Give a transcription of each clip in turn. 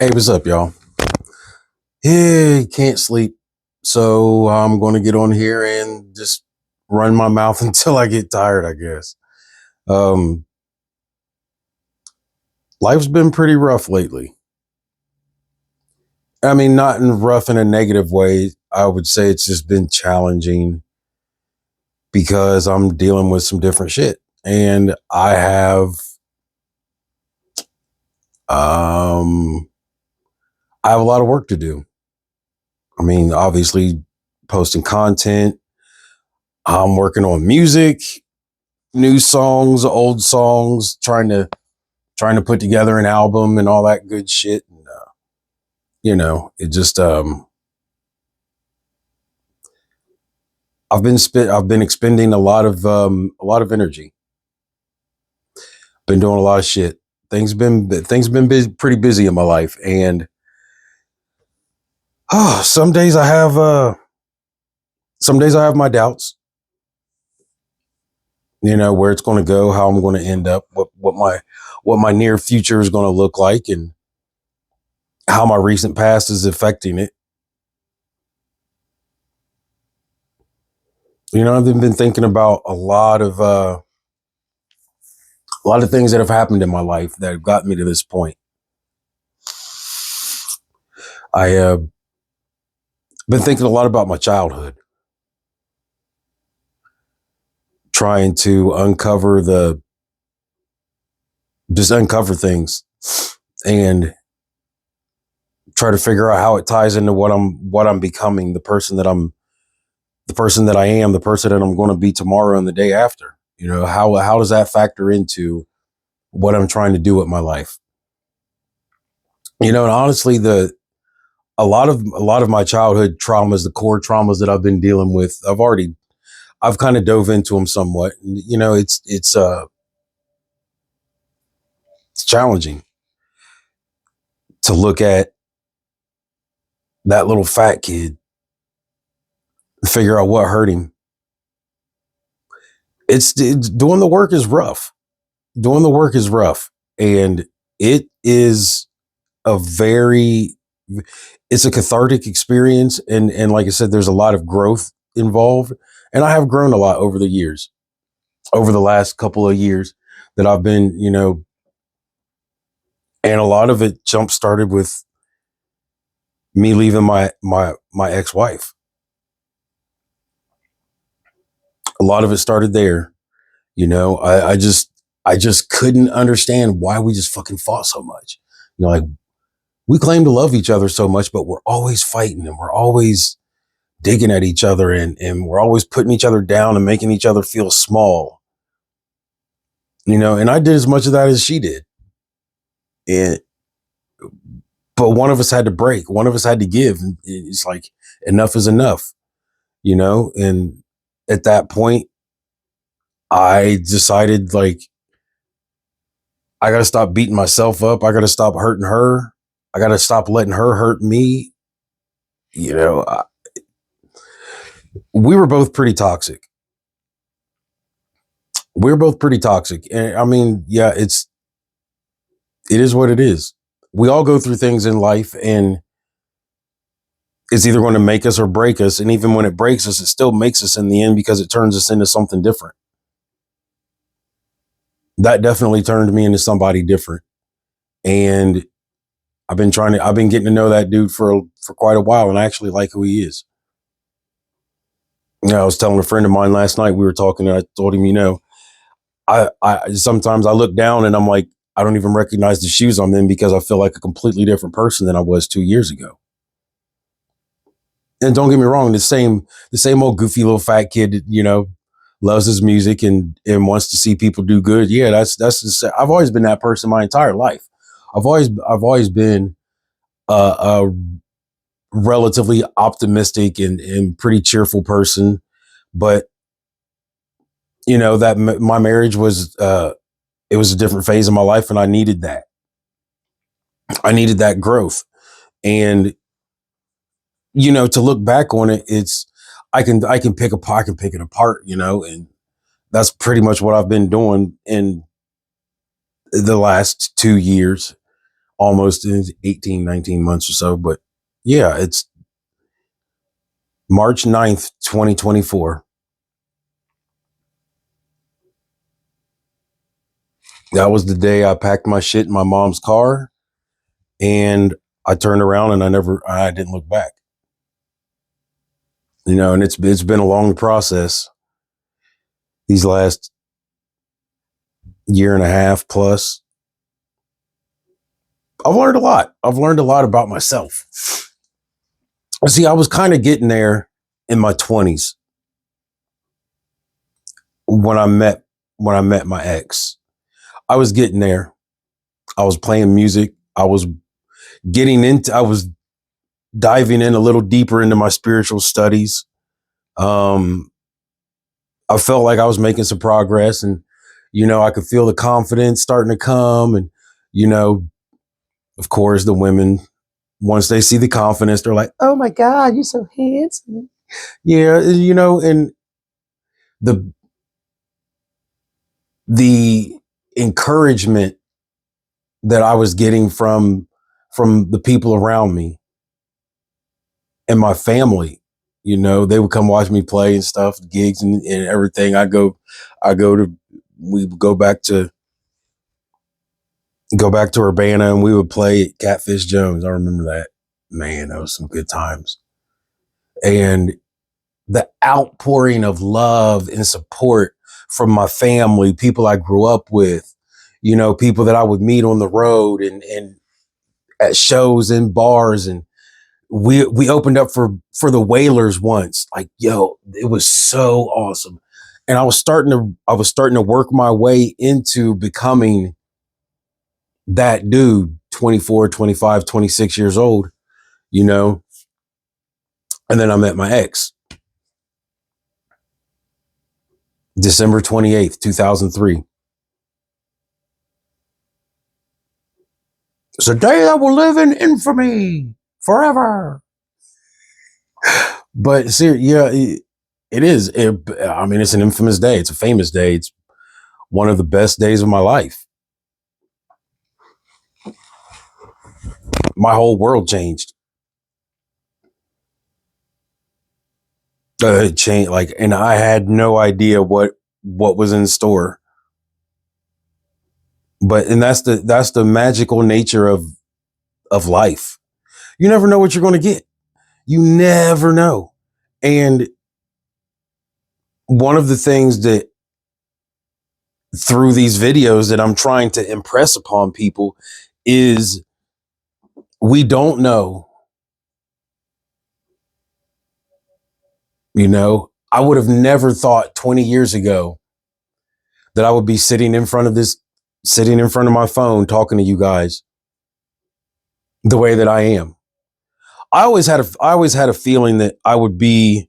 Hey, what's up, y'all? Hey, can't sleep. So I'm going to get on here and just run my mouth until I get tired, I guess. Um, Life's been pretty rough lately. I mean, not in rough in a negative way. I would say it's just been challenging because I'm dealing with some different shit. And um, I have a lot of work to do. I mean, obviously posting content. I'm working on music, new songs, old songs, trying to put together an album and all that good shit. And, it just I've been expending a lot of energy. Been doing a lot of shit. Things been pretty busy in my life, and some days I have my doubts. Where it's going to go, how I'm going to end up, what my near future is going to look like, and how my recent past is affecting it. I've been thinking about a lot of things that have happened in my life that have got me to this point. I been thinking a lot about my childhood, trying to uncover things and try to figure out how it ties into what I'm becoming, the person that I am, the person that I'm going to be tomorrow and the day after. How does that factor into what I'm trying to do with my life? And honestly, the a lot of my childhood traumas, the core traumas that I've been dealing with, I've kind of dove into them somewhat. It's challenging to look at that little fat kid and figure out what hurt him. It's doing the work is rough. Doing the work is rough, and it is a very it's a cathartic experience, and like I said, there's a lot of growth involved, and I have grown a lot over the years, over the last couple of years that I've been, and a lot of it jump started with me leaving my ex-wife. A lot of it started there. I just couldn't understand why we just fucking fought so much. Like, we claim to love each other so much, but we're always fighting, and we're always digging at each other, and we're always putting each other down and making each other feel small. And I did as much of that as she did. And but one of us had to break, one of us had to give. And it's like, enough is enough, and at that point I decided, like, I got to stop beating myself up. I got to stop hurting her. I got to stop letting her hurt me. You know, I, we were both pretty toxic. We were both pretty toxic. And I mean, yeah, it is what it is. We all go through things in life, and it's either going to make us or break us. And even when it breaks us, it still makes us in the end, because it turns us into something different. That definitely turned me into somebody different. And I've been getting to know that dude for quite a while, and I actually like who he is. I was telling a friend of mine last night, we were talking, and I told him, I sometimes I look down and I'm like, I don't even recognize the shoes I'm in, because I feel like a completely different person than I was 2 years ago. And don't get me wrong, the same old goofy little fat kid, loves his music and wants to see people do good. Yeah, I've always been that person my entire life. I've always been a relatively optimistic and pretty cheerful person. But my marriage was it was a different phase of my life, and I needed that. I needed that growth. And to look back on it, it's I can pick it apart, and that's pretty much what I've been doing in the last 2 years. almost 18, 19 months or so. But yeah, it's March 9th, 2024. That was the day I packed my shit in my mom's car, and I turned around and I didn't look back. And it's been a long process these last year and a half plus. I've learned a lot. I've learned a lot about myself. See, I was kind of getting there in my 20s when I met my ex. I was getting there. I was playing music. I was diving in a little deeper into my spiritual studies. I felt like I was making some progress, and I could feel the confidence starting to come. And of course, the women, once they see the confidence, they're like, "Oh my God, you're so handsome." Yeah, and the the encouragement that I was getting from the people around me and my family, they would come watch me play and stuff, gigs and everything. We would go back to Urbana, and we would play at Catfish Jones. I remember that. Man, that was some good times. And the outpouring of love and support from my family, people I grew up with, people that I would meet on the road and at shows and bars. And we opened up for the Whalers once. Like, yo, it was so awesome. And I was starting to work my way into becoming that dude, 24, 25, 26 years old, and then I met my ex, December 28th, 2003. It's a day that will live in infamy forever. But see, yeah, it is. I mean, it's an infamous day. It's a famous day. It's one of the best days of my life. My whole world changed. It changed, and I had no idea what was in store. And that's the magical nature of life. You never know what you're going to get. You never know. And one of the things that through these videos that I'm trying to impress upon people is we don't know. I would have never thought 20 years ago that I would be sitting in front of my phone talking to you guys the way that I am. I always had a feeling that I would be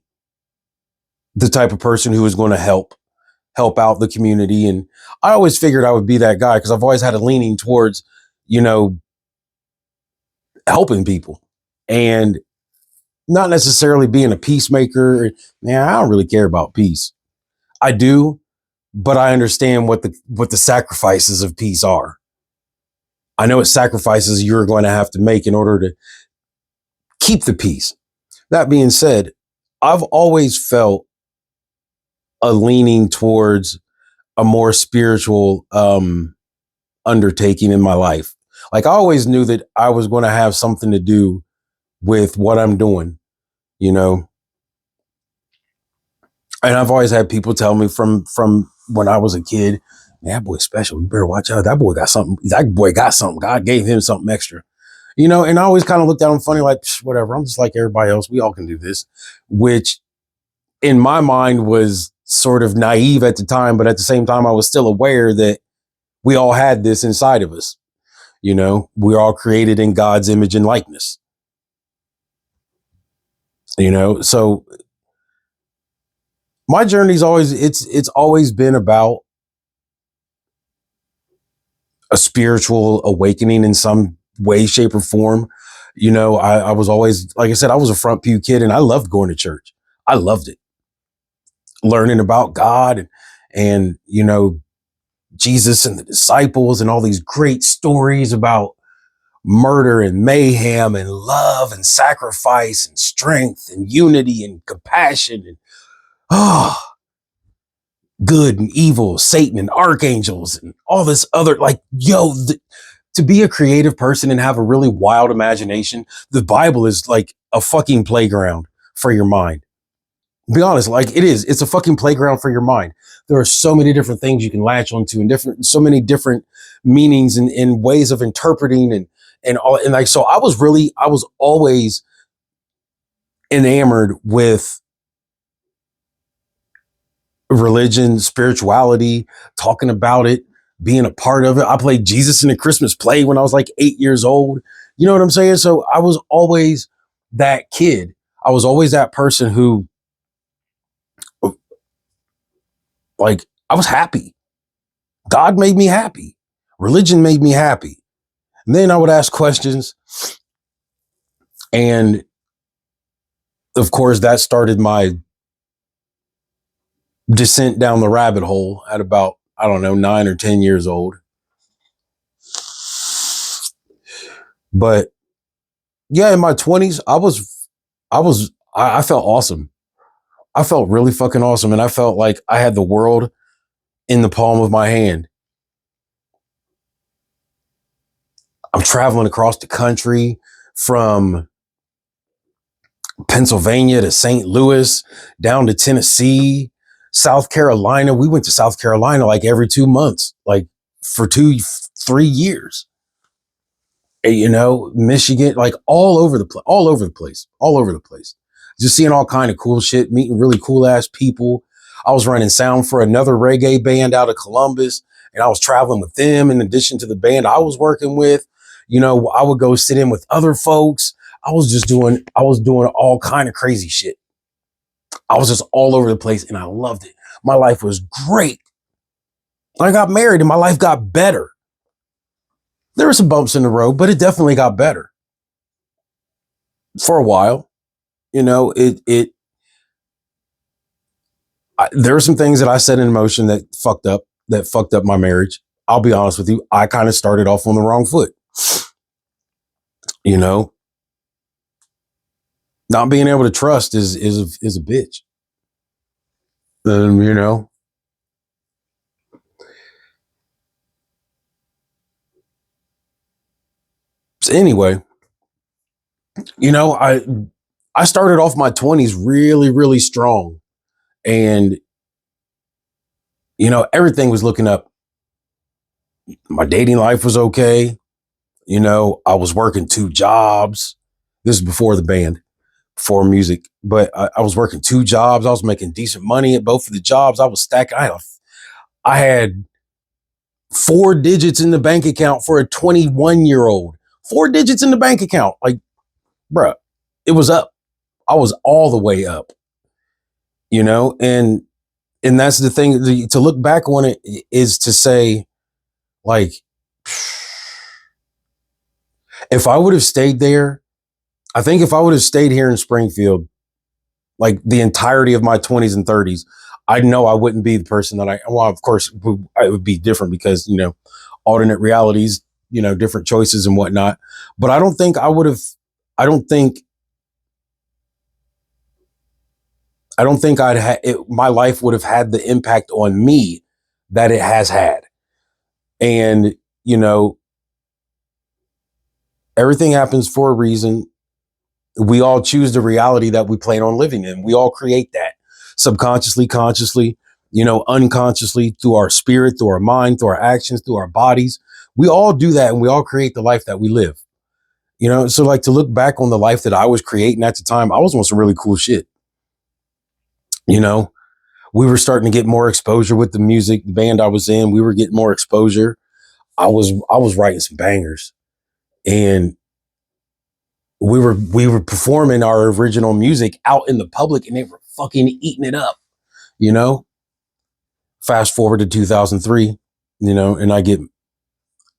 the type of person who was going to help out the community. And I always figured I would be that guy because I've always had a leaning towards, helping people and not necessarily being a peacemaker. Yeah, I don't really care about peace. I do, but I understand what the sacrifices of peace are. I know what sacrifices you're going to have to make in order to keep the peace. That being said, I've always felt a leaning towards a more spiritual undertaking in my life. Like I always knew that I was going to have something to do with what I'm doing, And I've always had people tell me from when I was a kid, man, that boy's special. You better watch out. That boy got something. That boy got something. God gave him something extra, And I always kind of looked at him funny, like whatever. I'm just like everybody else. We all can do this, which in my mind was sort of naive at the time, but at the same time, I was still aware that we all had this inside of us. We're all created in God's image and likeness. So my journey's it's always been about a spiritual awakening in some way, shape, or form. I was always, like I said, I was a front pew kid and I loved going to church. I loved it. Learning about God and Jesus and the disciples and all these great stories about murder and mayhem and love and sacrifice and strength and unity and compassion and oh, good and evil, Satan and archangels and all this other, like, yo, to be a creative person and have a really wild imagination, the Bible is like a fucking playground for your mind. Be honest, like it is. It's a fucking playground for your mind. There are so many different things you can latch onto and so many different meanings and ways of interpreting and all. And like, so I was always enamored with religion, spirituality, talking about it, being a part of it. I played Jesus in a Christmas play when I was like 8 years old. You know what I'm saying? So I was always that kid. I was always that person who, like, I was happy. God made me happy. Religion made me happy. And then I would ask questions. And of course, that started my descent down the rabbit hole at about, I don't know, 9 or 10 years old. But yeah, in my 20s, I felt awesome. I felt really fucking awesome. And I felt like I had the world in the palm of my hand. I'm traveling across the country from Pennsylvania to St. Louis, down to Tennessee, South Carolina. We went to South Carolina like every 2 months, like for 3 years. You know, Michigan, like all over the place. Just seeing all kind of cool shit, meeting really cool ass people. I was running sound for another reggae band out of Columbus, and I was traveling with them in addition to the band I was working with. You know, I would go sit in with other folks. I was doing all kind of crazy shit. I was just all over the place and I loved it. My life was great. I got married and my life got better. There were some bumps in the road, but it definitely got better for a while. You know, there were some things that I set in motion that fucked up my marriage. I'll be honest with you. I kind of started off on the wrong foot. You know, not being able to trust is a bitch. You know, so anyway, you know, I started off my 20s really, really strong. And, you know, everything was looking up. My dating life was okay. You know, I was working 2 jobs. This is before the band, before music. But I was working 2 jobs. I was making decent money at both of the jobs. I was stacking. I had 4 digits in the bank account for a 21-year-old. 4 digits in the bank account. Like, bruh, it was up. I was all the way up. You know, and that's the thing, to look back on it is to say, like, if I would have stayed there, I think if I would have stayed here in Springfield, like the entirety of my 20s and 30s, I know I wouldn't be the person that well, of course, it would be different because, you know, alternate realities, you know, different choices and whatnot. But I don't think I don't think my life would have had the impact on me that it has had. And, you know, everything happens for a reason. We all choose the reality that we plan on living in. We all create that subconsciously, consciously, you know, unconsciously, through our spirit, through our mind, through our actions, through our bodies. We all do that and we all create the life that we live. You know, so like to look back on the life that I was creating at the time, I was on some really cool shit. You know, we were starting to get more exposure with the music, the band I was in. We were getting more exposure. I was writing some bangers, and we were performing our original music out in the public, and they were fucking eating it up. You know, fast forward to 2003, you know, and I get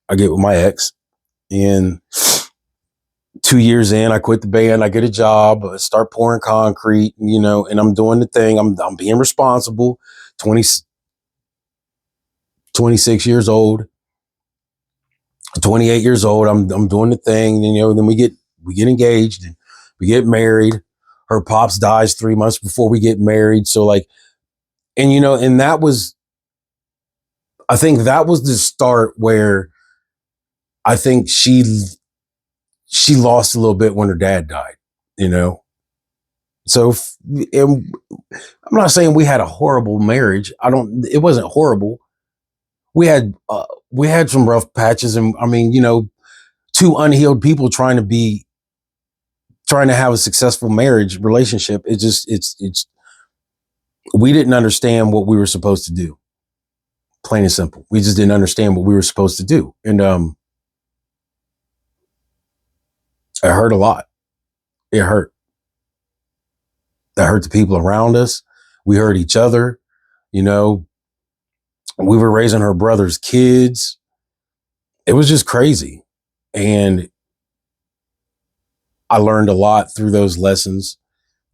with my ex, and 2 years in, I quit the band. I get a job, I start pouring concrete, you know, and I'm doing the thing. I'm being responsible. 26 years old. 28 years old. I'm doing the thing, and, then we get engaged and we get married. Her pops dies 3 months before we get married. So like, and and I think that was the start where I think she lost a little bit when her dad died, you know? So, and I'm not saying we had a horrible marriage. It wasn't horrible. We had some rough patches, and I mean, two unhealed people trying to have a successful marriage relationship. It's we didn't understand what we were supposed to do. Plain and simple. We just didn't understand what we were supposed to do. And it hurt a lot. It hurt. That hurt the people around us. We hurt each other. We were raising her brother's kids. It was just crazy. And I learned a lot through those lessons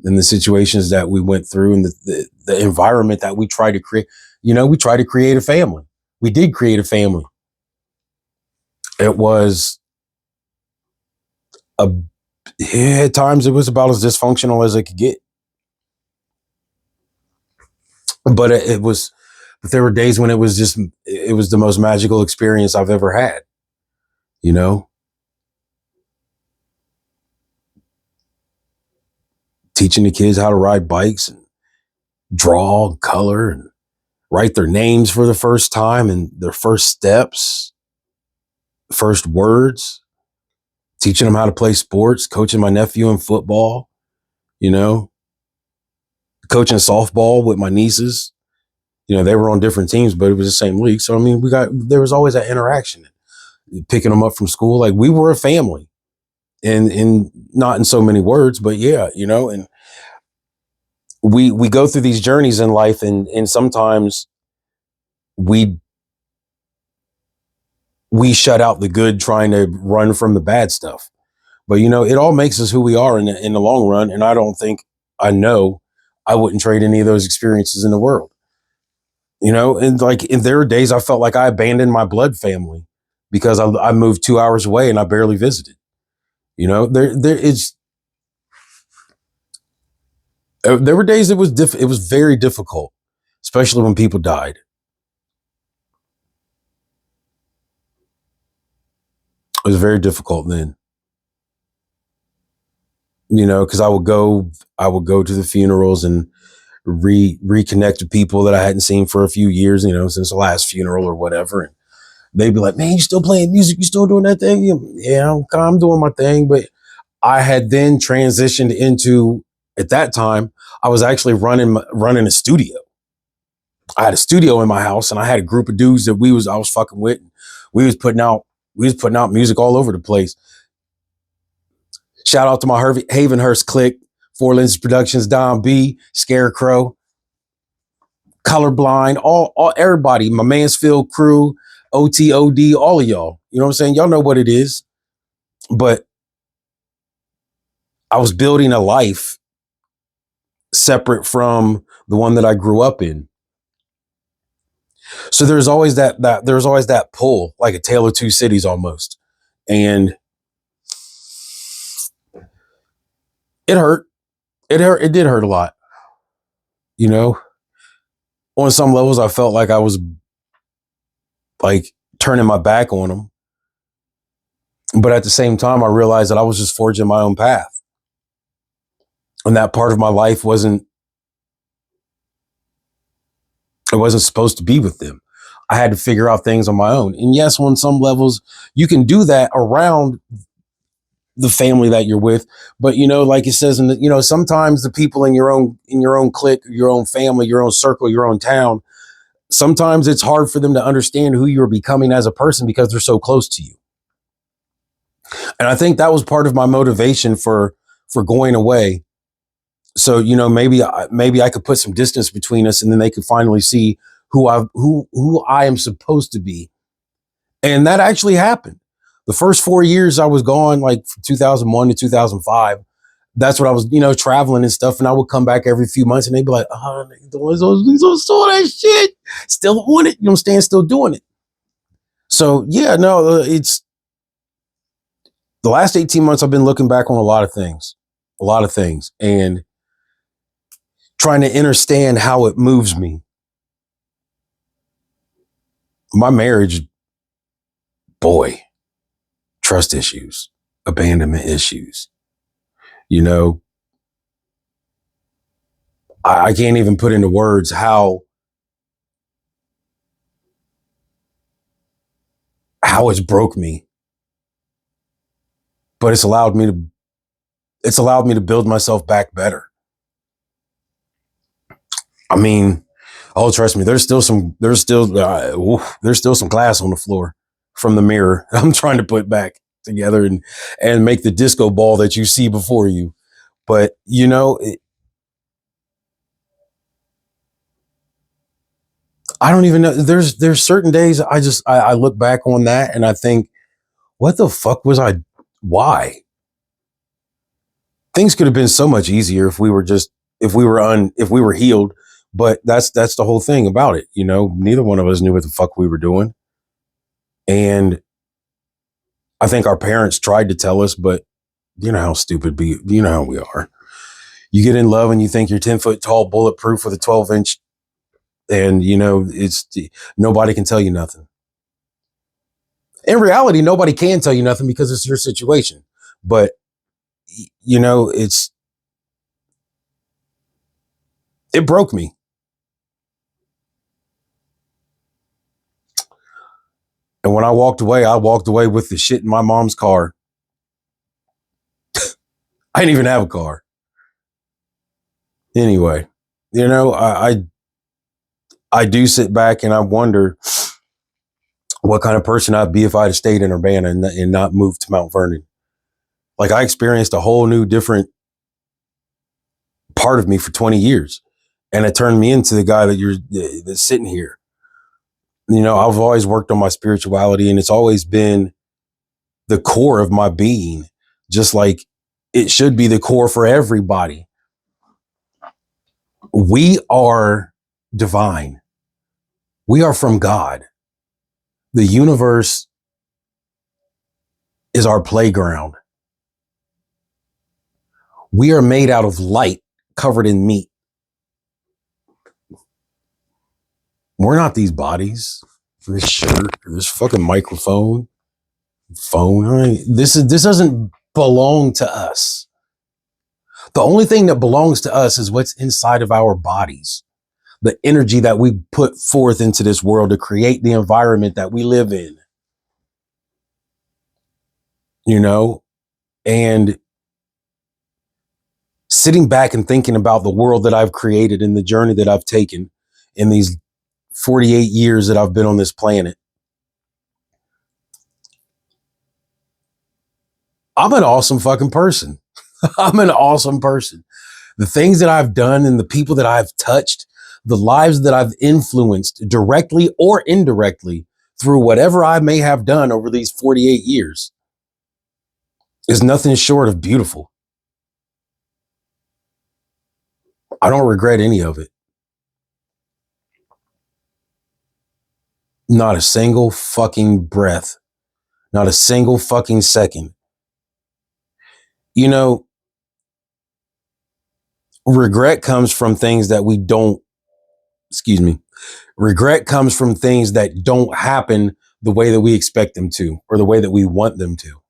and the situations that we went through, and the environment that we tried to create. We tried to create a family. We did create a family. It was at times it was about as dysfunctional as it could get. But but there were days when it was the most magical experience I've ever had. Teaching the kids how to ride bikes and draw, color, and write their names for the first time and their first steps, first words, teaching them how to play sports, coaching my nephew in football, coaching softball with my nieces. They were on different teams, but it was the same league. So, I mean, there was always that interaction, picking them up from school. Like, we were a family, and not in so many words, but yeah, and we go through these journeys in life, and sometimes we shut out the good trying to run from the bad stuff. But it all makes us who we are in the long run. And I know I wouldn't trade any of those experiences in the world. And there are days I felt like I abandoned my blood family because I moved 2 hours away and I barely visited. There were days it was very difficult, especially when people died. It was very difficult then. Because I would go to the funerals and reconnect with people that I hadn't seen for a few years, since the last funeral or whatever. And they'd be like, "Man, you still playing music? You still doing that thing?" Yeah, I'm doing my thing. But I had then transitioned into, at that time, I was actually running a studio. I had a studio in my house, and I had a group of dudes that I was fucking with. We was putting out music all over the place. Shout out to my Havenhurst clique, Four Lenses Productions, Don B, Scarecrow, Colorblind, all everybody, my Mansfield crew, OTOD, all of y'all. You know what I'm saying? Y'all know what it is. But I was building a life separate from the one that I grew up in. So there's always that pull, like a tale of two cities almost. And it hurt. It did hurt a lot. On some levels, I felt like I was like turning my back on them. But at the same time, I realized that I was just forging my own path. And that part of my life wasn't supposed to be with them. I had to figure out things on my own. And yes, on some levels, you can do that around the family that you're with. But, like it says sometimes the people in your own clique, your own family, your own circle, your own town, sometimes it's hard for them to understand who you're becoming as a person because they're so close to you. And I think that was part of my motivation for going away. So, maybe I could put some distance between us, and then they could finally see who I am supposed to be. And that actually happened. The first 4 years I was gone, like from 2001 to 2005, that's what I was, traveling and stuff. And I would come back every few months, and they'd be like, "Oh, he's all that shit, still on it." Still doing it. So yeah, no, The last 18 months, I've been looking back on a lot of things, and trying to understand how it moves me. My marriage, boy, trust issues, abandonment issues. You know, I can't even put into words how it's broke me, but it's allowed me to build myself back better. I mean, oh, trust me, there's still some glass on the floor from the mirror I'm trying to put back together and make the disco ball that you see before you. But you know, I don't even know. There's certain days I look back on that and I think, what the fuck was I? Why? Things could have been so much easier if we were healed. But that's the whole thing about it. You know, neither one of us knew what the fuck we were doing, and I think our parents tried to tell us, but you know how you know how we are. You get in love and you think you're 10 foot tall, bulletproof with a 12-inch, and you know it's nobody can tell you nothing. In reality, nobody can tell you nothing because it's your situation. But you know, it broke me. And when I walked away with the shit in my mom's car. I didn't even have a car. Anyway, you know, I do sit back and I wonder what kind of person I'd be if I'd have stayed in Urbana and not moved to Mount Vernon. Like I experienced a whole new different part of me for 20 years. And it turned me into the guy that's sitting here. You know, I've always worked on my spirituality and it's always been the core of my being, just like it should be the core for everybody. We are divine. We are from God. The universe is our playground. We are made out of light covered in meat. We're not these bodies. This shirt, this fucking microphone, phone. This doesn't belong to us. The only thing that belongs to us is what's inside of our bodies. The energy that we put forth into this world to create the environment that we live in. You know, and sitting back and thinking about the world that I've created and the journey that I've taken in these 48 years that I've been on this planet. I'm an awesome fucking person. I'm an awesome person. The things that I've done and the people that I've touched, the lives that I've influenced directly or indirectly through whatever I may have done over these 48 years is nothing short of beautiful. I don't regret any of it. Not a single fucking breath. Not a single fucking second. You know, regret comes from things that we don't, excuse me, regret comes from things that don't happen the way that we expect them to or the way that we want them to.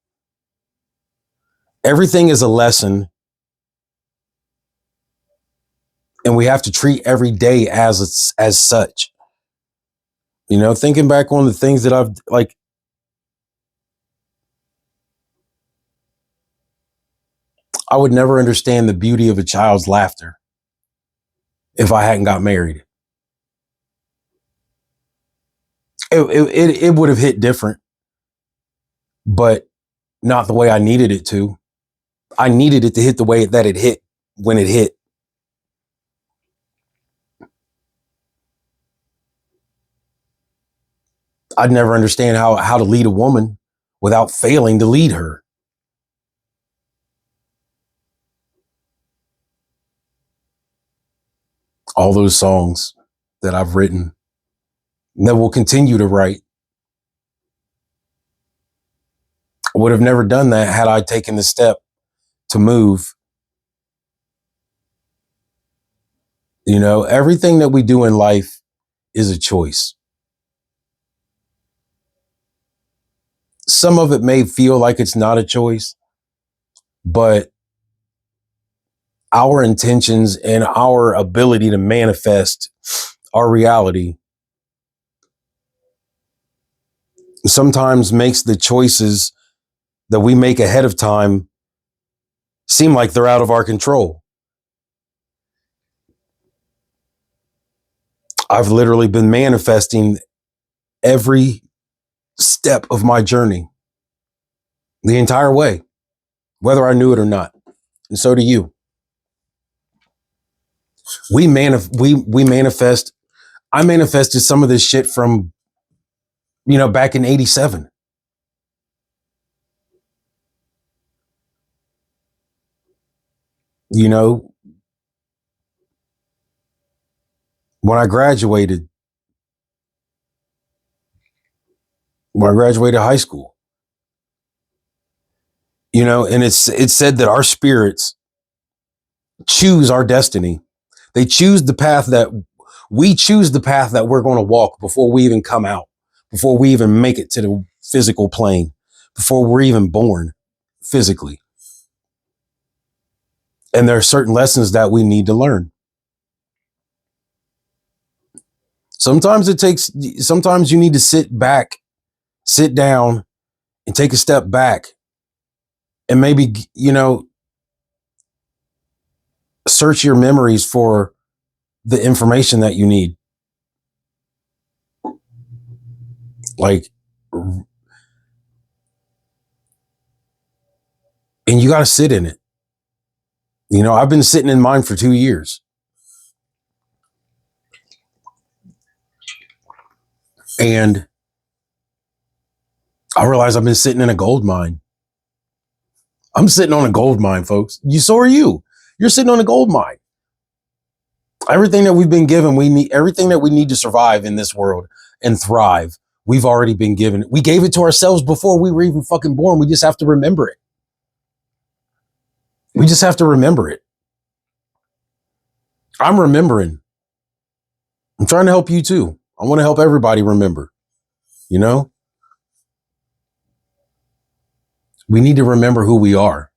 Everything is a lesson, and we have to treat every day as such. You know, thinking back on the things that I've like, I would never understand the beauty of a child's laughter if I hadn't got married. It would have hit different, but not the way I needed it to. I needed it to hit the way that it hit when it hit. I'd never understand how to lead a woman without failing to lead her. All those songs that I've written and that will continue to write would have never done that had I taken the step to move. You know, everything that we do in life is a choice. Some of it may feel like it's not a choice, but our intentions and our ability to manifest our reality sometimes makes the choices that we make ahead of time seem like they're out of our control. I've literally been manifesting every step of my journey the entire way, whether I knew it or not. And so do you. We manifest. I manifested some of this shit from, back in 87. You know, when I graduated high school, and it's said that our spirits choose our destiny. They choose the path that we're going to walk before we even come out, before we even make it to the physical plane, before we're even born physically. And there are certain lessons that we need to learn. Sometimes you need to sit down and take a step back and maybe, search your memories for the information that you need. Like, and you got to sit in it. I've been sitting in mine for 2 years. And I realize I've been sitting in a gold mine. I'm sitting on a gold mine, folks. So are you. You're sitting on a gold mine. Everything that we've been given, everything that we need to survive in this world and thrive, we've already been given. We gave it to ourselves before we were even fucking born. We just have to remember it. We just have to remember it. I'm remembering. I'm trying to help you too. I want to help everybody remember. We need to remember who we are.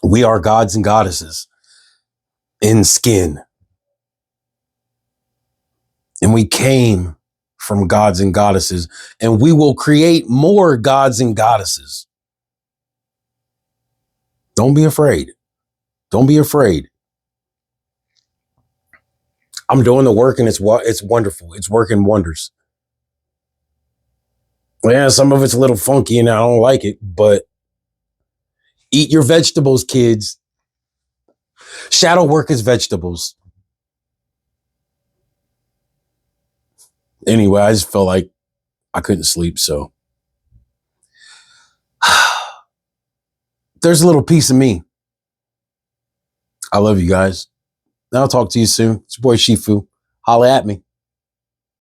We are gods and goddesses in skin. And we came from gods and goddesses, and we will create more gods and goddesses. Don't be afraid. Don't be afraid. I'm doing the work and it's wonderful. It's working wonders. Yeah, some of it's a little funky and I don't like it, but eat your vegetables, kids. Shadow work is vegetables. Anyway, I just felt like I couldn't sleep, so there's a little piece of me. I love you guys. I'll talk to you soon. It's your boy Shifu. Holla at me.